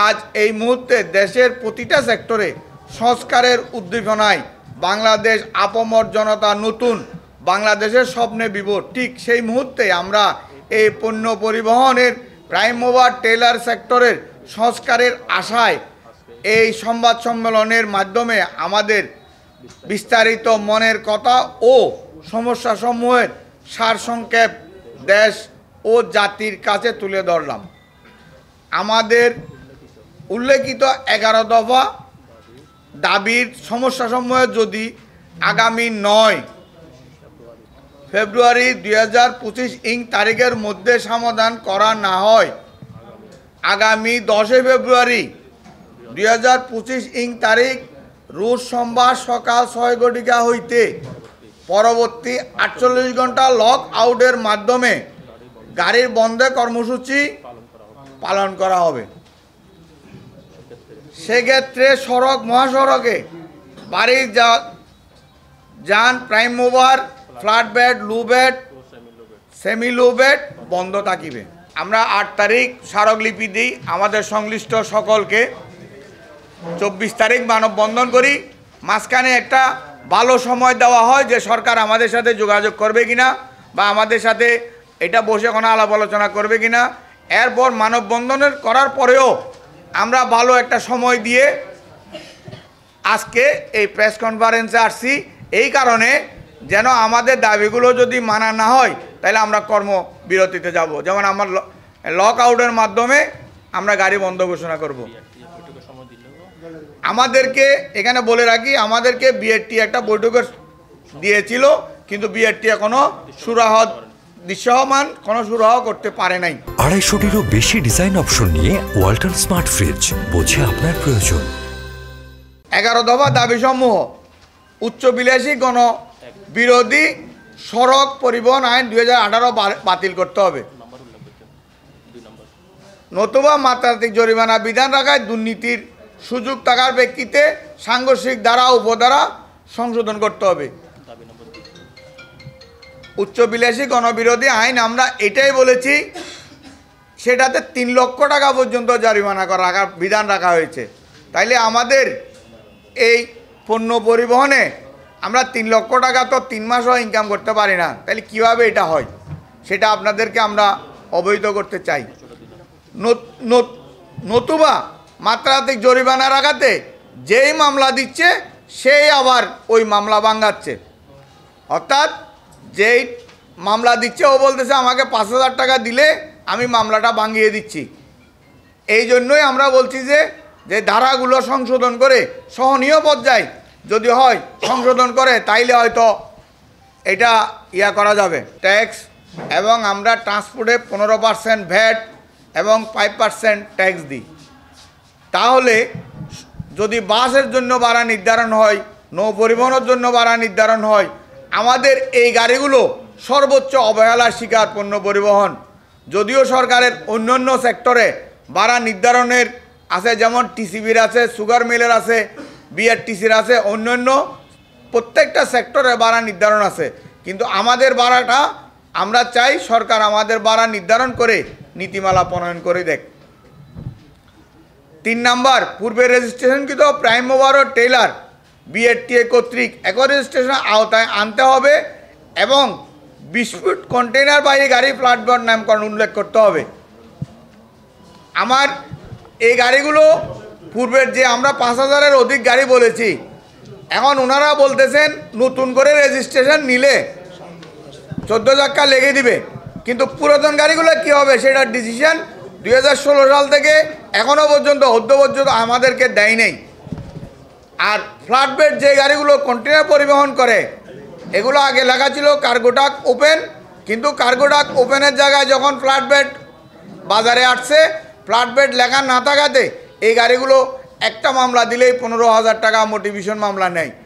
আজ এই মুহূর্তে দেশের প্রতিটা সেক্টরে সংস্কারের উদ্দীপনায় বাংলাদেশ আপামর জনতা নতুন বাংলাদেশের স্বপ্নে বিভোর। ঠিক সেই মুহূর্তে আমরা এই পণ্য পরিবহনের প্রাইম মুভার টেলার সেক্টরের সংস্কারের আশায় এই সংবাদ সম্মেলনের মাধ্যমে আমাদের বিস্তারিত মনের কথা ও সমস্যাসমূহের সারসংক্ষেপ দেশ ও জাতির কাছে তুলে ধরলাম। আমাদের উল্লেখিত 11 দফা দাবির সমস্যাসমূহের যদি আগামী 9 ফেব্রুয়ারি 2025 তারিখের মধ্যে সমাধান করা না হয়, আগামী 10 ফেব্রুয়ারি 2025 তারিখ রোজ সোমবার সকাল 6 ঘটিকা হইতে পরবর্তী 48 ঘন্টা লক আউটের মাধ্যমে গাড়ির বন্ধে কর্মসূচি পালন করা হবে। সেক্ষেত্রে সড়ক মহাসড়কে বাড়ির যান প্রাইম মুভার ফ্ল্যাট বেড লো বেড সেমি লো বেড বন্ধ থাকিবে। আমরা 8 তারিখ স্মারকলিপি দিই আমাদের সংশ্লিষ্ট সকলকে। 24 তারিখ মানববন্ধন করি। মাঝখানে একটা ভালো সময় দেওয়া হয় যে সরকার আমাদের সাথে যোগাযোগ করবে কিনা বা আমাদের সাথে এটা বসে কোনো আলাপ আলোচনা করবে কিনা। এরপর মানববন্ধনের করার পরেও আমরা ভালো একটা সময় দিয়ে আজকে এই প্রেস কনফারেন্সে আসছি, এই কারণে যেন আমাদের দাবিগুলো যদি মানা না হয় তাহলে আমরা কর্মবিরতিতে যাব। যেমন আমার লক আউটের মাধ্যমে আমরা গাড়ি বন্ধ ঘোষণা করব। আমাদেরকে এখানে বলে রাখি, আমাদেরকে বিএডটি একটা বৈঠকের দিয়েছিল, কিন্তু বিএডটি এখনো দৃশ্যমান কোনো সুরাহ করতে পারে নাই। 250-টিরও বেশি ডিজাইন অপশন নিয়ে ওয়ালটন স্মার্ট ফ্রিজ, বোঝে আপনার প্রয়োজন। 11 দফা দাবিসমূহ উচ্চবিলাসী গণবিরোধী সড়ক পরিবহন আইন 2018 বাতিল করতে হবে, নতুবা মাত্রাতিরিক্ত জরিমানা বিধান রাখায় দুর্নীতির সুযোগ থাকার প্রেক্ষিতে সাংঘর্ষিক ধারা উপধারা সংশোধন করতে হবে। উচ্চবিলাসী গণবিরোধী আইন আমরা এটাই বলেছি, সেটাতে 3 লক্ষ টাকা পর্যন্ত জরিমানা রাখার বিধান রাখা হয়েছে। তাইলে আমাদের এই পণ্য পরিবহনে আমরা 3 লক্ষ টাকা তো 3 মাসও ইনকাম করতে পারি না, তাহলে কিভাবে এটা হয় সেটা আপনাদেরকে আমরা অবহিত করতে চাই। নতুবা মাত্রাতিরিক্ত জরিমানা রাখাতে যেই মামলা দিচ্ছে সেই আবার ওই মামলা ভাঙাচ্ছে। অর্থাৎ যেই মামলা দিচ্ছে ও বলতেছে আমাকে 5,000 টাকা দিলে আমি মামলাটা ভাঙিয়ে দিচ্ছি। এই জন্যই আমরা বলছি যে ধারাগুলো সংশোধন করে সহনীয় পর্যায়ে যদি হয় সংশোধন করে তাইলে হয়তো এটা করা যাবে। ট্যাক্স এবং আমরা ট্রান্সপোর্টে 15% ভ্যাট এবং 5% ট্যাক্স দিই। তাহলে যদি বাসের জন্য ভাড়া নির্ধারণ হয়, নৌ পরিবহনের জন্য ভাড়া নির্ধারণ হয়, আমাদের এই গাড়িগুলো সর্বোচ্চ অবহেলার শিকার পণ্য পরিবহন। যদিও সরকারের অন্যান্য সেক্টরে ভাড়া নির্ধারণের আছে, যেমন টিসিবির আছে, সুগার মিলের আছে, বিআরটিসির আছে, অন্যান্য প্রত্যেকটা সেক্টরে ভাড়া নির্ধারণ আছে, কিন্তু আমাদের ভাড়াটা আমরা চাই সরকার আমাদের ভাড়া নির্ধারণ করে নীতিমালা প্রণয়ন করে দেখ। 3 নাম্বার, পূর্বে রেজিস্ট্রেশনকৃত প্রাইম মুভার ও টেলার বিএডটিএ কর্তৃক একই রেজিস্ট্রেশনের আওতায় আনতে হবে এবং 20 ফুট কন্টেইনার বাহী গাড়ি প্ল্যাটফর্ম নামকরণ উল্লেখ করতে হবে। আমার এই গাড়িগুলো পূর্বের যে আমরা 5,000-এর অধিক গাড়ি বলেছি, এখন ওনারা বলতেছেন নতুন করে রেজিস্ট্রেশন নিলে 14 টাকা লেগে দিবে, কিন্তু পুরাতন গাড়িগুলো কী হবে সেটার ডিসিশন 2016 সাল থেকে এখনও পর্যন্ত আমাদেরকে দেয় নেই। আর ফ্ল্যাট বেড যে গাড়িগুলো কন্টেনার পরিবহন করে এগুলো আগে লেখা ছিল কার্গোটাক ওপেন, কিন্তু কার্গোটাক ওপেনের জায়গায় যখন ফ্ল্যাট বেড বাজারে আসছে, ফ্ল্যাট বেড লেখা না থাকাতে এই গাড়িগুলো একটা মামলা দিলেই 15,000 টাকা মোটিভেশন মামলা নেয়।